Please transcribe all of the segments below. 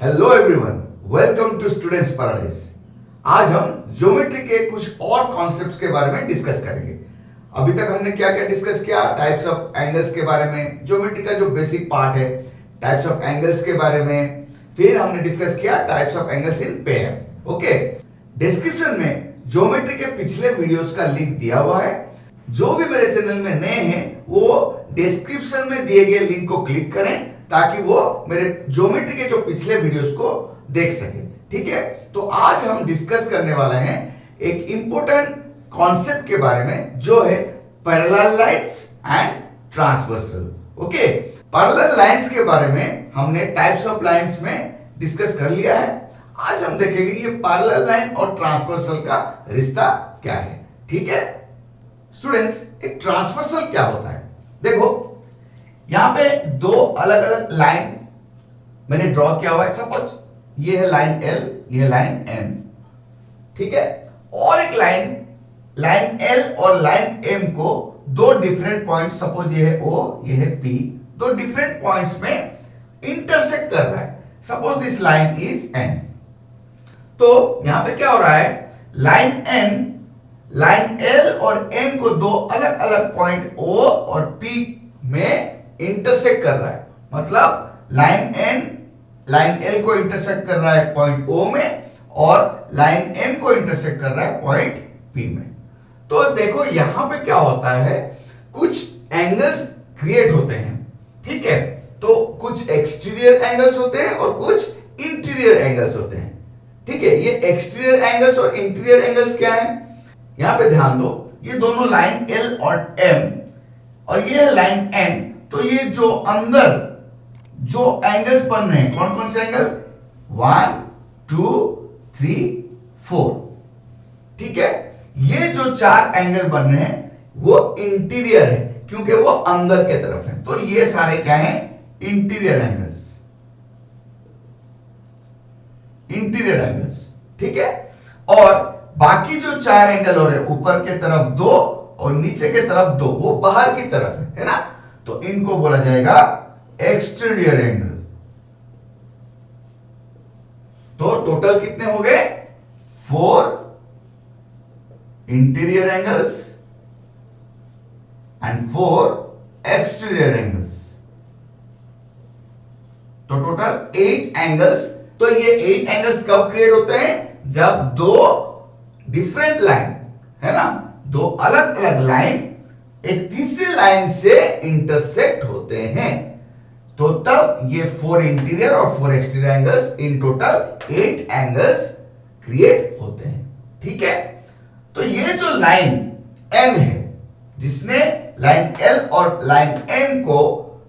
Hello everyone, welcome to students paradise. आज हम geometry के कुछ और कॉन्सेप्ट्स के बारे में डिस्कस करेंगे। अभी तक हमने क्या क्या डिस्कस किया? टाइप्स ऑफ एंगल्स के बारे में, ज्योमेट्री का जो बेसिक पार्ट है, टाइप्स ऑफ एंगल्स के बारे में। फिर हमने डिस्कस किया types of angles in pair. Okay, description में ज्योमेट्री के पिछले वीडियोस का लिंक दिया हुआ है। जो भी मेरे चैनल में नए हैं वो डिस्क्रिप्शन में दिए गए लिंक को क्लिक करें ताकि वो मेरे ज्योमेट्री के जो पिछले वीडियोस को देख सके। ठीक है, तो आज हम डिस्कस करने वाले हैं एक इंपॉर्टेंट कॉन्सेप्ट के बारे में जो है parallel lines and transversal. Okay, parallel lines के बारे में हमने टाइप्स ऑफ लाइंस में डिस्कस कर लिया है। आज हम देखेंगे ये पैरेलल लाइन और ट्रांसवर्सल का रिश्ता क्या है। ठीक है स्टूडेंट्स, एक ट्रांसवर्सल क्या होता है? देखो यहां पे दो अलग अलग लाइन मैंने ड्रॉ किया हुआ है। सपोज ये है लाइन L, ये है लाइन M। ठीक है, और एक लाइन L और लाइन M को दो डिफरेंट पॉइंट, सपोज ये है O, ये है P, दो डिफरेंट पॉइंट्स में इंटरसेक्ट कर रहा है। Suppose this line is N। तो यहां पे क्या हो रहा है? लाइन L और M को दो अलग अलग पॉइंट O और P में इंटरसेक्ट कर रहा है। मतलब लाइन L को इंटरसेक्ट कर रहा है पॉइंट O में और लाइन M को इंटरसेक्ट कर रहा है पॉइंट P में। तो देखो यहां पे क्या होता है, कुछ एंगल्स क्रिएट होते हैं। ठीक है, तो कुछ एक्सटीरियर एंगल्स होते हैं और कुछ इंटीरियर एंगल्स होते हैं। ठीक है, ये एक्सटीरियर एंगल्स और इंटीरियर एंगल्स क्या है? यहां पे ध्यान दो, ये दोनों लाइन L और M और ये है लाइन N। तो ये जो अंदर जो एंगल्स बन रहे हैं, कौन कौन से एंगल? 1 2 3 4। ठीक है, ये जो चार एंगल बन रहे हैं वो इंटीरियर है क्योंकि वो अंदर के तरफ है। तो ये सारे क्या हैं? Interior angles. ठीक है, और बाकी जो चार एंगल हो रहे हैं, ऊपर के तरफ दो और नीचे के तरफ दो, वो बाहर की तरफ है ना? तो इनको बोला जाएगा एक्सटीरियर एंगल। तो टोटल कितने हो गए? 4 interior angles and 4 exterior angles. तो टोटल 8 एंगल्स। तो ये 8 एंगल्स कब क्रिएट होते हैं? जब दो डिफरेंट लाइन है ना, दो अलग अलग लाइन एक तीसरी लाइन से इंटरसेक्ट होते हैं, तो तब ये 4 इंटीरियर और 4 exterior angles, in total 8 angles create होते हैं। ठीक है, तो ये जो लाइन M है जिसने लाइन L और लाइन M को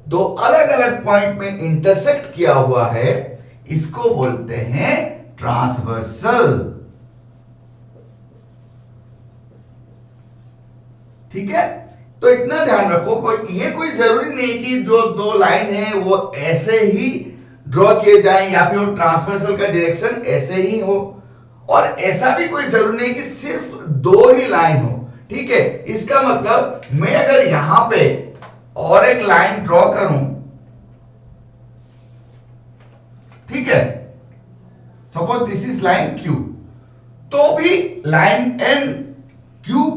दो अलग अलग पॉइंट में इंटरसेक्ट किया हुआ है, इसको बोलते हैं ट्रांसवर्सल। ठीक है, तो इतना ध्यान रखो, ये कोई जरूरी नहीं कि जो दो लाइन है वो ऐसे ही ड्रॉ किए जाएं या फिर ट्रांसवर्सल का डायरेक्शन ऐसे ही हो, और ऐसा भी कोई जरूरी नहीं कि सिर्फ दो ही लाइन हो। ठीक है, इसका मतलब मैं अगर यहां पे और एक लाइन ड्रॉ करूं, ठीक है, suppose this is line Q, तो भी line N, Q,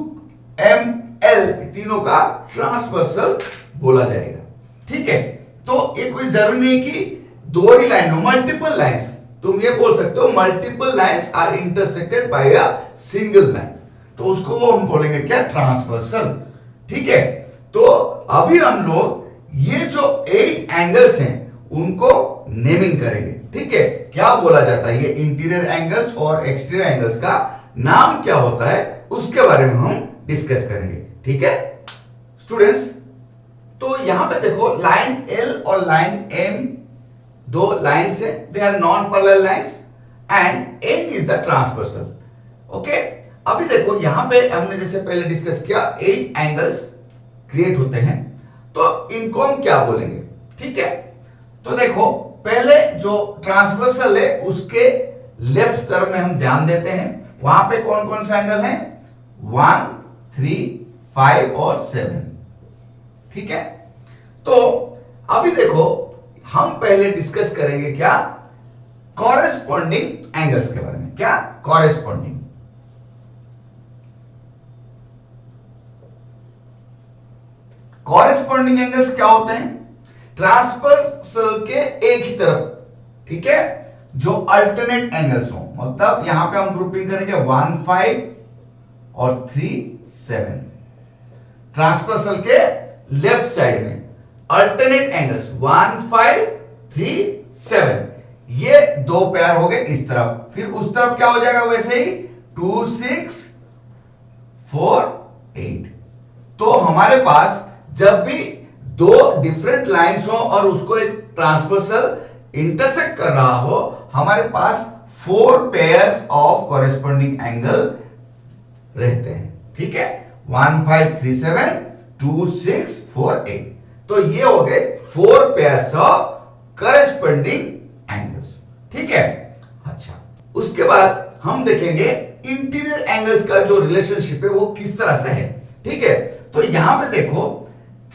M, L तीनों का ट्रांसवर्सल बोला जाएगा। ठीक है, तो ये कोई जरूरी नहीं कि दो ही लाइन हो, मल्टीपल लाइंस। तुम ये बोल सकते हो multiple lines are intersected by a single line, तो उसको वो हम बोलेंगे क्या? ट्रांसवर्सल। ठीक है, तो अभी हम लोग ये जो 8 एंगल्स हैं उनको नेमिंग करेंगे। ठीक है, क्या बोला जाता है? ये इंटीरियर एंगल्स और एक्सटीरियर एंगल्स का नाम क्या होता है उसके बारे में हम डिस्कस करेंगे। ठीक है स्टूडेंट्स, तो यहां पे देखो लाइन L और लाइन M दो लाइंस है, they are non parallel lines and N is the transversal. Okay, अभी देखो यहां पे हमने जैसे पहले डिस्कस किया 8 एंगल्स क्रिएट होते हैं, तो इनको हम क्या बोलेंगे? ठीक है, तो देखो पहले जो ट्रांसवर्सल है उसके लेफ्ट तरफ में हम ध्यान देते हैं, वहां पे कौन कौन से एंगल हैं? 1 3 5 और 7। ठीक है, तो अभी देखो हम पहले डिस्कस करेंगे क्या? कॉरेस्पॉन्डिंग एंगल्स के बारे में। क्या? कॉरेस्पॉन्डिंग। कॉरेस्पॉन्डिंग एंगल्स क्या होते हैं? ट्रांसवर्सल के एक ही तरफ, ठीक है, जो अल्टरनेट एंगल्स हो, मतलब यहां पे हम ग्रुपिंग करेंगे 1 5 और 3 7। ट्रांसवर्सल के लेफ्ट साइड में अल्टरनेट एंगल्स 1 5 3 7, ये दो पेयर हो गए इस तरफ, फिर उस तरफ क्या हो जाएगा वैसे ही 2 6 4 8। तो हमारे पास जब भी दो डिफरेंट लाइंस हो और उसको एक ट्रांसवर्सल इंटरसेक्ट कर रहा हो, हमारे पास 4 पेयर्स ऑफ कॉरेस्पॉन्डिंग एंगल रहते हैं, ठीक है। 1 5 3 7 2 6 4 8, तो ये हो गए 4 पेयर्स ऑफ कॉरेस्पॉन्डिंग एंगल्स, ठीक है। अच्छा, उसके बाद हम देखेंगे इंटीरियर एंगल्स का जो रिलेशनशिप है वो किस तरह से है, ठीक है। तो यहां पे देखो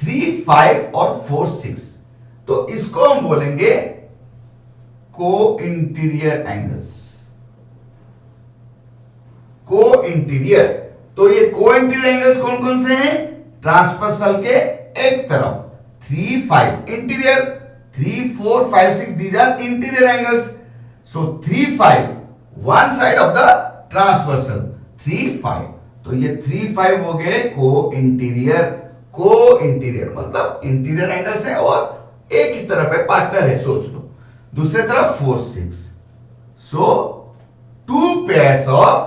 3 5 और 4 6, तो इसको हम बोलेंगे को इंटीरियर एंगल्स। को इंटीरियर, तो ये को इंटीरियर एंगल्स कौन कौन से हैं? ट्रांसवर्सल के एक तरफ 3 5 interior, 3 4 5 6 these are interior angles. So 3 5 one side of the transversal 3 5, तो ये 3 5 हो गए को इंटीरियर। को इंटीरियर मतलब इंटीरियर एंगल्स है और एक ही तरफ है, पार्टनर है, सोच लो। दूसरे तरफ 4 6, सो 2 pairs of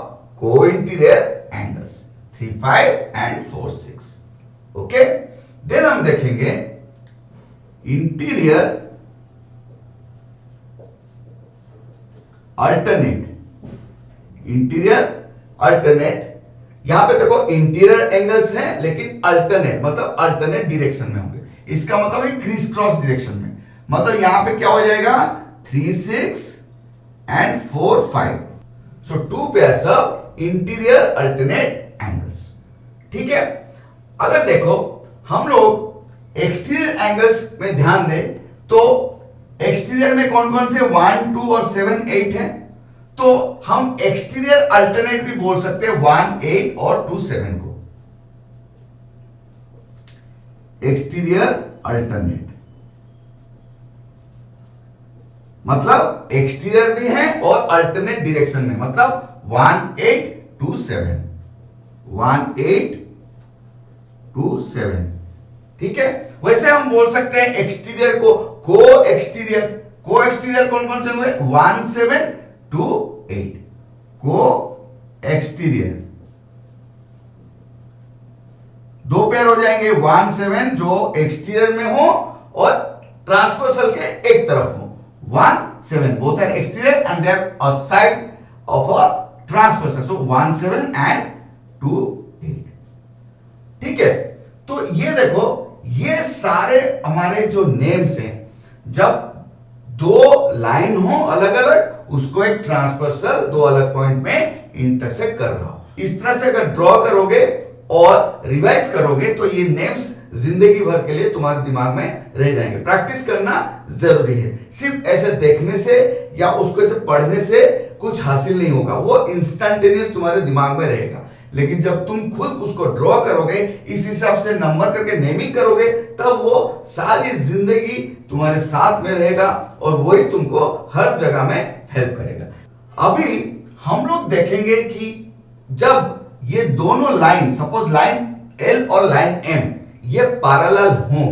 को interior angles 3 5 and 4 6, okay. Then हम देखेंगे इंटीरियर अल्टरनेट। इंटीरियर अल्टरनेट, यहां पे देखो इंटीरियर एंगल्स हैं लेकिन अल्टरनेट मतलब अल्टरनेट डायरेक्शन में होंगे, इसका मतलब है क्रिस क्रॉस डायरेक्शन में, मतलब यहां पे क्या हो जाएगा 3 6 and 4 5, so 2 pairs of interior alternate angles, ठीक है। अगर देखो हम लोग एक्सटीरियर एंगल्स में ध्यान दें तो एक्सटीरियर में कौन कौन से 1 2 और 7 8 हैं, तो हम एक्सटीरियर अल्टरनेट भी बोल सकते हैं 1 8 और 2 7 को। एक्सटीरियर अल्टरनेट मतलब एक्सटीरियर भी है और अल्टरनेट डायरेक्शन में, मतलब 1 8 2 7 1 8 2 7, ठीक है। वैसे हम बोल सकते हैं एक्सटीरियर को एक्सटीरियर। को एक्सटीरियर कौन कौन से हुए? 1 7 2 8 को एक्सटीरियर, दो पेयर हो जाएंगे 1 7 जो एक्सटीरियर में हो और ट्रांसवर्सल के एक तरफ हो। 1 7 both are exterior and they are a side of a transversal, so 1 7 and 2 8, ठीक है। तो ये देखो ये सारे हमारे जो नेम्स हैं, जब दो लाइन हो अलग अलग, उसको एक ट्रांसवर्सल दो अलग पॉइंट में इंटरसेक्ट कर रहा हो, इस तरह से अगर ड्रॉ करोगे और रिवाइज करोगे तो ये नेम्स जिंदगी भर के लिए तुम्हारे दिमाग में रह जाएंगे। प्रैक्टिस करना जरूरी है, सिर्फ ऐसे देखने से या उसको ऐसे पढ़ने से कुछ हासिल नहीं होगा, वो इंस्टेंटेनियस तुम्हारे दिमाग में रहेगा। लेकिन जब तुम खुद उसको ड्रॉ करोगे, इस हिसाब से नंबर करके नेमिंग करोगे, तब वो सारी जिंदगी तुम्हारे साथ में रहेगा और वही तुमको हर जगह में हेल्प करेगा। अभी हम लोग देखेंगे कि जब ये दोनों लाइन, सपोज लाइन एल और लाइन एम ये पैरेलल हो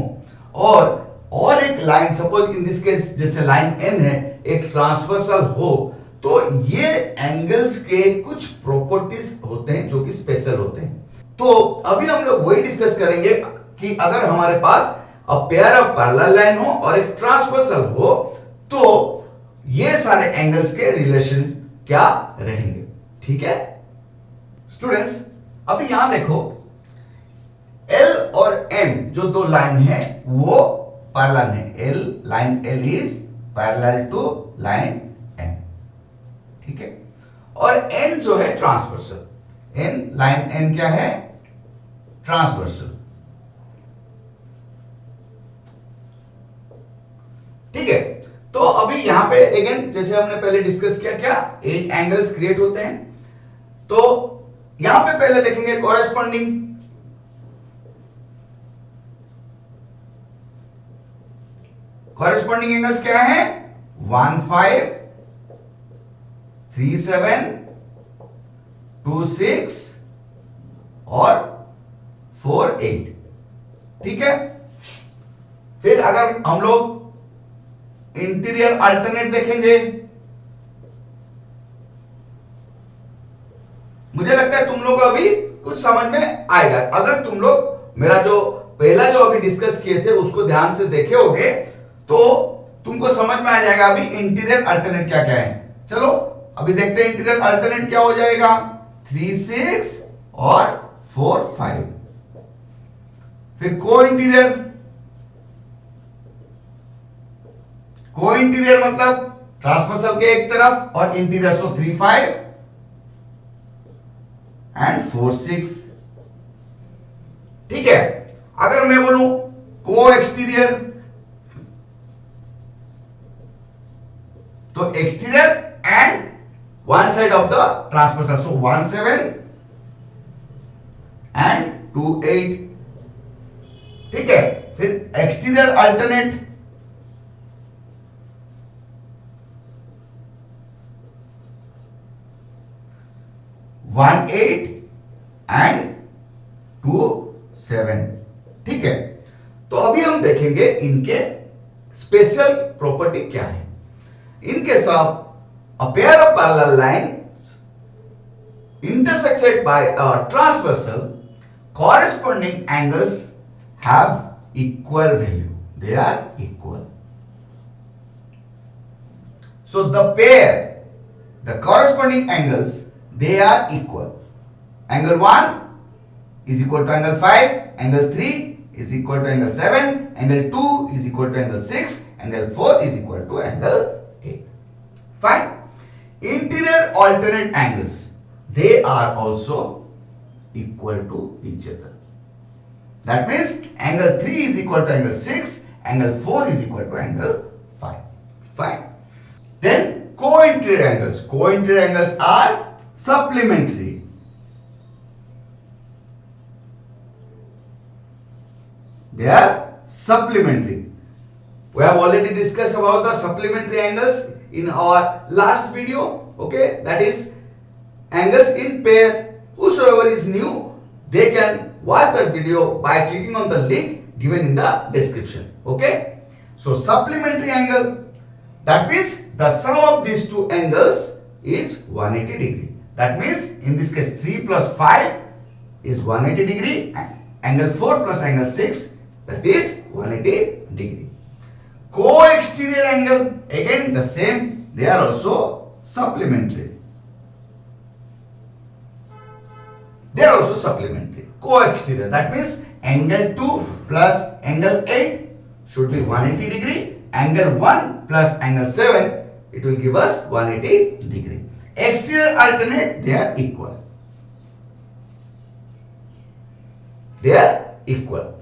और एक line suppose in this case जैसे लाइन एन है एक ट्रांसवर्सल हो, तो ये एंगल्स के कुछ प्रॉपर्टीज होते हैं जो कि स्पेशल होते हैं। तो अभी हम लोग वही डिस्कस करेंगे कि अगर हमारे पास a pair of parallel line हो और एक ट्रांसवर्सल हो तो ये सारे एंगल्स के रिलेशन क्या रहेंगे, ठीक है स्टूडेंट्स। अभी यहां देखो एल और एम जो दो लाइन है वो पैरेलल है, line L is parallel to line M, ठीक है। और एन जो है ट्रांसवर्सल, लाइन एन क्या है? ट्रांसवर्सल, ठीक है। तो अभी अभी यहां पे अगेन जैसे हमने पहले डिस्कस किया, क्या 8 एंगल्स क्रिएट होते हैं। तो यहां पे पहले देखेंगे कॉरेस्पॉन्डिंग एंगल्स क्या है, 15, 37, 26 और 48। ठीक है। फिर अगर हम लोग इंटीरियर अल्टरनेट देखेंगे, मुझे लगता है तुम लोग को अभी कुछ समझ में आएगा। अगर तुम लोग मेरा जो पहला जो अभी डिस्कस किए थे उसको ध्यान से देखे होगे तो तुमको समझ में आ जाएगा अभी इंटीरियर अल्टरनेट क्या क्या है। चलो अभी देखते हैं इंटीरियर अल्टरनेट क्या हो जाएगा, 3, 6 और 4, 5। फिर को इंटीरियर मतलब ट्रांसवर्सल के एक तरफ और इंटीरियर, सो 3, 5 एंड 4, 6। ठीक है। अगर मैं बोलूं को एक्सटीरियर, तो exterior and one side of the transversal, so 1, 7 and 2, 8। ठीक है। फिर एक्सटीरियर अल्टरनेट, वन 8 एंड 2, 7। ठीक है। तो अभी हम देखेंगे इनके स्पेशल प्रॉपर्टी क्या है। इनके साथ a pair of parallel lines intersected by a transversal, corresponding angles have equal value. They are equal. So the pair, the corresponding angles, they are equal. Angle 1 is equal to angle 5, angle 3 is equal to angle 7, angle 2 is equal to angle 6, angle 4 is equal to angle 8. Fine. Interior alternate angles, they are also equal to each other. That means angle 3 is equal to angle 6, angle 4 is equal to angle 5. Fine. Then co-interior angles. Co-interior angles are supplementary. They are supplementary. We have already discussed about the supplementary angles in our last video. Okay, that is angles in pair. Whosoever is new, they can watch that video by clicking on the link given in the description. Okay, so supplementary angle, that means the sum of these two angles is 180 degree. That means in this case 3 plus 5 is 180 degree, angle 4 plus angle 6, that is 180 degree. Co-exterior angle, again the same, they are also supplementary. They are also supplementary. Co-exterior, that means angle 2 plus angle 8 should be 180 degree. Angle 1 plus angle 7, it will give us 180 degree. Exterior alternate, they are equal. They are equal.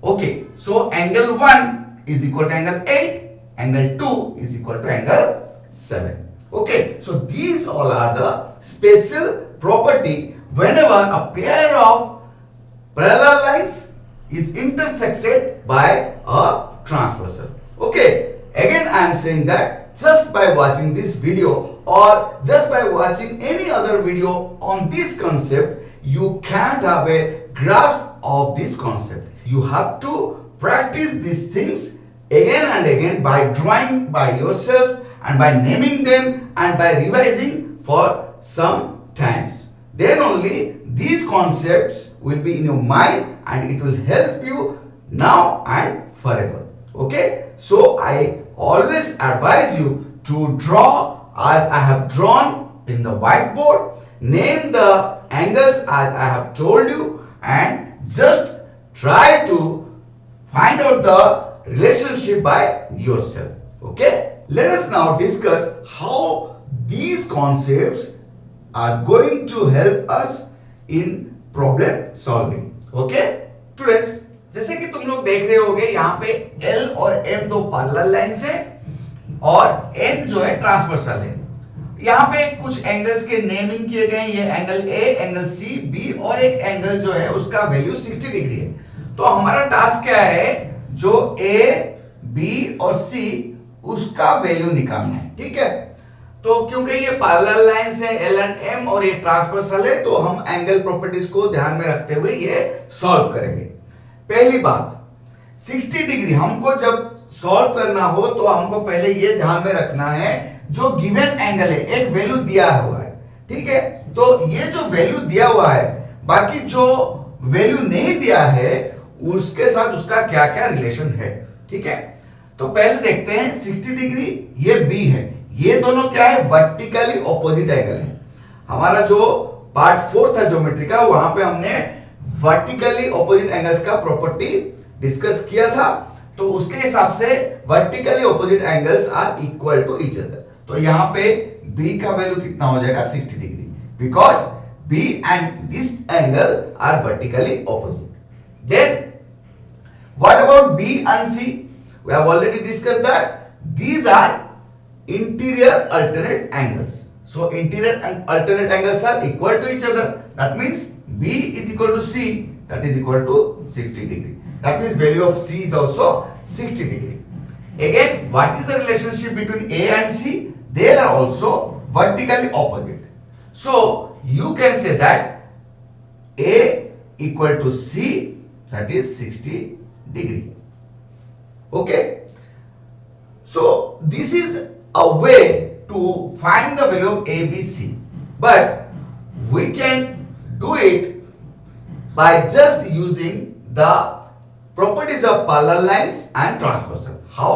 Okay, so angle 1 is equal to angle 8, angle 2 is equal to angle 7. Okay, so these all are the special property whenever a pair of parallel lines is intersected by a transversal. Okay, again I am saying that just by watching this video or just by watching any other video on this concept, you can't have a grasp of this concept. You have to practice these things again and again by drawing by yourself and by naming them and by revising for some times. Then only these concepts will be in your mind and it will help you now and forever. Okay, so I always advise you to draw as I have drawn in the whiteboard, name the angles as I have told you, and just try to find out the relationship by yourself. Okay, let us now discuss how these concepts are going to help us in problem solving. Okay, students, जैसे कि तुम लोग देख रहे होगे यहाँ पे L और M दो पैरेलल लाइंस हैं और n जो है ट्रांसवर्सल है। यहाँ पे कुछ एंगल्स के नेमिंग किए गए हैं, ये angle A, angle C, B और एक एंगल जो है उसका वैल्यू 60 डिग्री है। तो हमारा टास्क क्या है, जो ए, बी और सी उसका वैल्यू निकालना है, ठीक है। तो क्योंकि ये पैरेलल लाइंस है एल एंड एम और ये ट्रांसवर्सल है, तो हम एंगल प्रॉपर्टीज को ध्यान में रखते हुए ये सॉल्व करेंगे। पहली बात, 60 डिग्री हमको जब सॉल्व करना हो तो हमको पहले ये ध्यान में रखना है, जो गिवन एंगल है एक वैल्यू दिया हुआ है, ठीक है। तो ये जो वैल्यू दिया हुआ है, बाकी जो वैल्यू नहीं दिया है उसके साथ उसका क्या क्या रिलेशन है, ठीक है। तो पहले देखते हैं 60 डिग्री, ये बी है, ये दोनों क्या है, वर्टिकली ऑपोजिट एंगल है। हमारा जो पार्ट 4 था ज्योमेट्री का, वहां पे हमने वर्टिकली ऑपोजिट एंगल्स का प्रॉपर्टी डिस्कस किया था। तो उसके हिसाब से vertically opposite angles are equal to each other. तो यहां पे बी का वैल्यू कितना हो जाएगा, 60 degree, because B and this angle are vertically opposite. Then what about B and C? We have already discussed that these are interior alternate angles. So interior and alternate angles are equal to each other. That means B is equal to C, that is equal to 60 degree. That means value of C is also 60 degree. Again, what is the relationship between A and C? They are also vertically opposite. So you can say that A equal to C, that is 60 degree. Okay, so this is a way to find the value of ABC, but we can do it by just using the properties of parallel lines and transversal. How?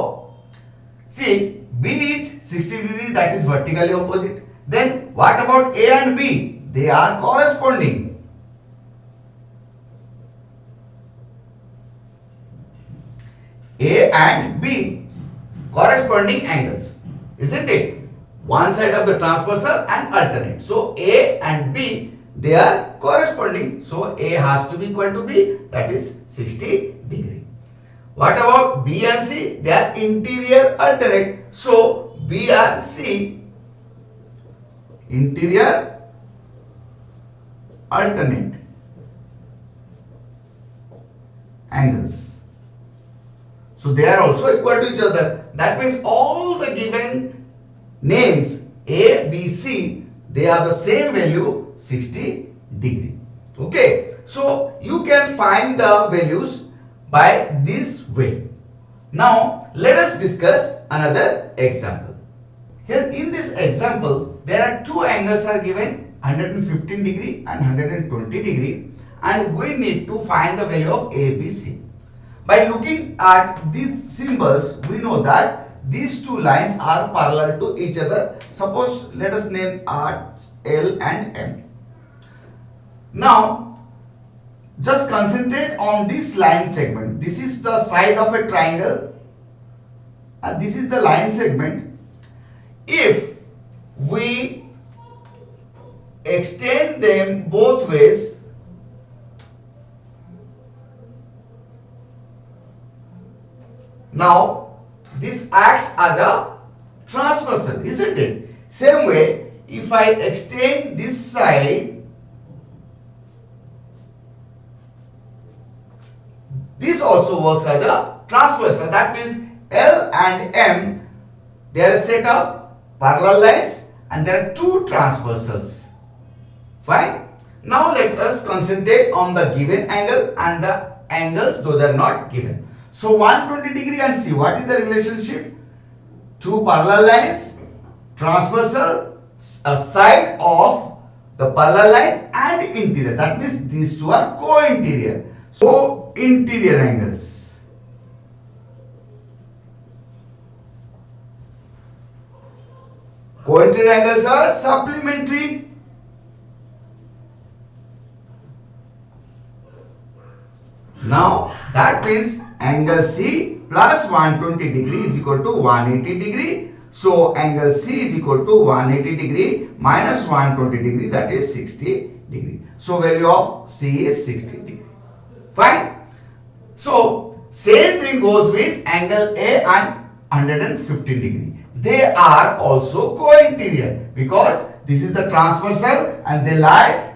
See, B is 60 degree, that is vertically opposite. Then what about A and B? They are corresponding. A and B corresponding angles, isn't it? One side of the transversal and alternate. So A and B, they are corresponding. So A has to be equal to B, that is 60 degree. What about B and C? They are interior alternate. So B and C, interior alternate angles. So they are also equal to each other. That means all the given names A, B, C, they have the same value 60 degree. Okay. So you can find the values by this way. Now let us discuss another example. Here in this example there are two angles are given, 115 degree and 120 degree, and we need to find the value of A, B, C. By looking at these symbols, we know that these two lines are parallel to each other. Suppose let us name R, L and M. Now just concentrate on this line segment. This is the side of a triangle and this is the line segment. If we extend them both ways, now this acts as a transversal, isn't it? Same way, if I extend this side, this also works as a transversal. That means L and M, they are a set of parallel lines and there are two transversals. Fine. Now let us concentrate on the given angle and the angles those are not given. So 120 degree and see what is the relationship? Two parallel lines, transversal, a side of the parallel line and interior. That means these two are co-interior. So interior angles. Co-interior angles are supplementary. Now that means angle C plus 120 degree is equal to 180 degree. So angle C is equal to 180 degree minus 120 degree, that is 60 degree. So value of C is 60 degree. Fine. So same thing goes with angle A and 115 degree. they are also co-interior because this is the transversal and they lie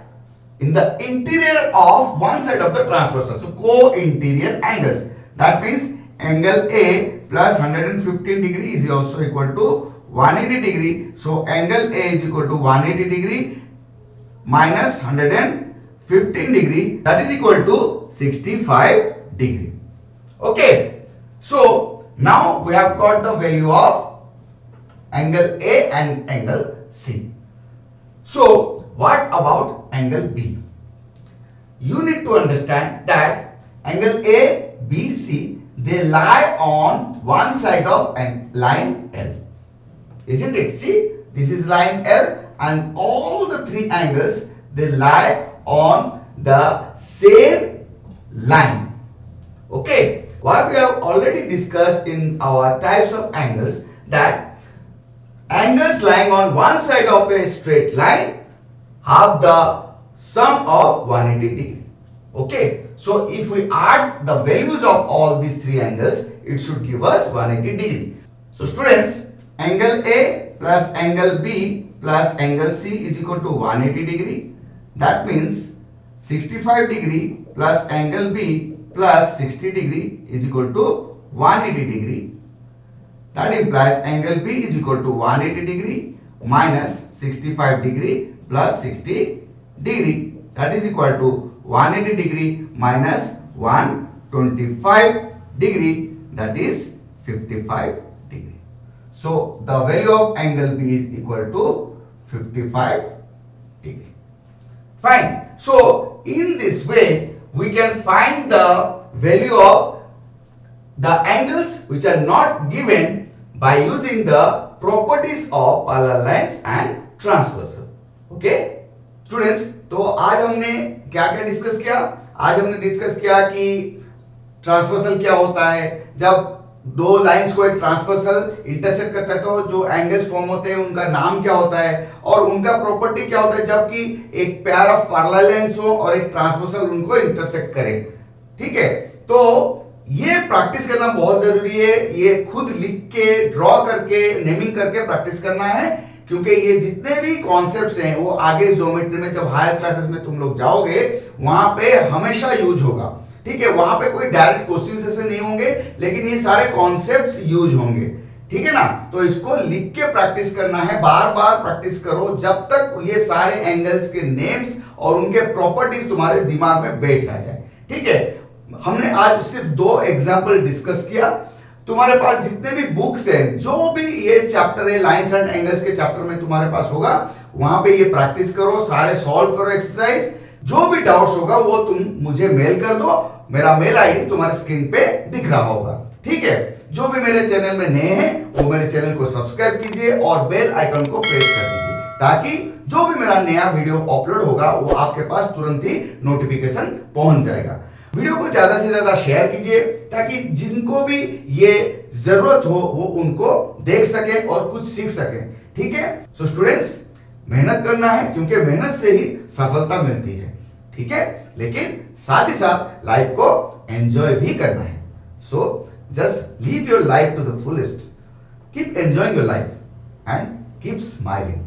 in the interior of one side of the transversal. So co-interior angles. That means angle A plus 115 degree is also equal to 180 degree. So angle A is equal to 180 degree minus 115 degree, that is equal to 65 degree. Okay. So now we have got the value of angle A and angle C. So what about angle B? You need to understand that angle A, B, C, they lie on one side of line L. Isn't it? See, this is line L and all the three angles, they lie on the same line. Okay. What we have already discussed in our types of angles, that angles lying on one side of a straight line have the sum of 180 degree. Okay. So if we add the values of all these three angles, it should give us 180 degree. So students, angle A plus angle B plus angle C is equal to 180 degree. That means 65 degree plus angle B plus 60 degree is equal to 180 degree. That implies angle B is equal to 180 degree minus 65 degree plus 60 degree. That is equal to 180 degree minus 125 degree, that is 55 degree. So the value of angle B is equal to 55 degree. Fine. So in this way we can find the value of the angles which are not given by using the properties of parallel lines and transversal. Okay students, तो आज हमने क्या क्या discuss किया? आज हमने discuss किया कि ट्रांसवर्सल क्या होता है, जब दो लाइंस को एक ट्रांसवर्सल इंटरसेक्ट करता है तो जो एंगल्स फॉर्म होते हैं उनका नाम क्या होता है और उनका प्रॉपर्टी क्या होता है जबकि एक पेयर ऑफ पैरेलल लाइंस हो और एक ट्रांसवर्सल उनको इंटरसेक्ट करे. ठीक है, तो ये प्रैक्टिस करना बहुत जरूरी है. ये खुद लिख के ड्रॉ करके नेमिंग करके प्रैक्टिस करना है, क्योंकि ये जितने भी कॉन्सेप्ट्स हैं वो आगे ज्योमेट्री में जब हायर क्लासेस में तुम लोग जाओगे वहां पे हमेशा यूज होगा. ठीक है, वहां पे कोई डायरेक्ट क्वेश्चन ऐसे नहीं होंगे लेकिन ये सारे कॉन्सेप्ट्स यूज होंगे. ठीक है ना, तो इसको लिख के प्रैक्टिस करना है, बार बार प्रैक्टिस करो जब तक ये सारे एंगल्स के नेम्स और उनके प्रॉपर्टीज तुम्हारे दिमाग में बैठ ना जाए. ठीक है, हमने आज सिर्फ दो एग्जाम्पल डिस्कस किया. तुम्हारे पास जितने भी बुक्स हैं, जो भी ये चैप्टर है लाइंस एंड एंगल्स के चैप्टर में तुम्हारे पास होगा, वहां पे ये प्रैक्टिस करो, सारे सॉल्व करो एक्सरसाइज. जो भी डाउट्स होगा वो तुम मुझे मेल कर दो. मेरा मेल आईडी तुम्हारे स्क्रीन पे दिख रहा होगा. ठीक है, जो भी मेरे चैनल में नए हैं वो मेरे चैनल को सब्सक्राइब कीजिए और बेल आइकन को प्रेस कर दीजिए ताकि जो भी मेरा नया वीडियो अपलोड होगा वो आपके पास तुरंत ही नोटिफिकेशन पहुंच जाएगा. वीडियो को ज्यादा से ज्यादा शेयर कीजिए ताकि जिनको भी ये जरूरत हो वो उनको देख सके और कुछ सीख सके. ठीक है, सो स्टूडेंट्स, मेहनत करना है क्योंकि मेहनत से ही सफलता मिलती है. ठीक है, लेकिन साथ ही साथ लाइफ को एंजॉय भी करना है. So just live your life to the fullest. Keep enjoying your life and keep smiling.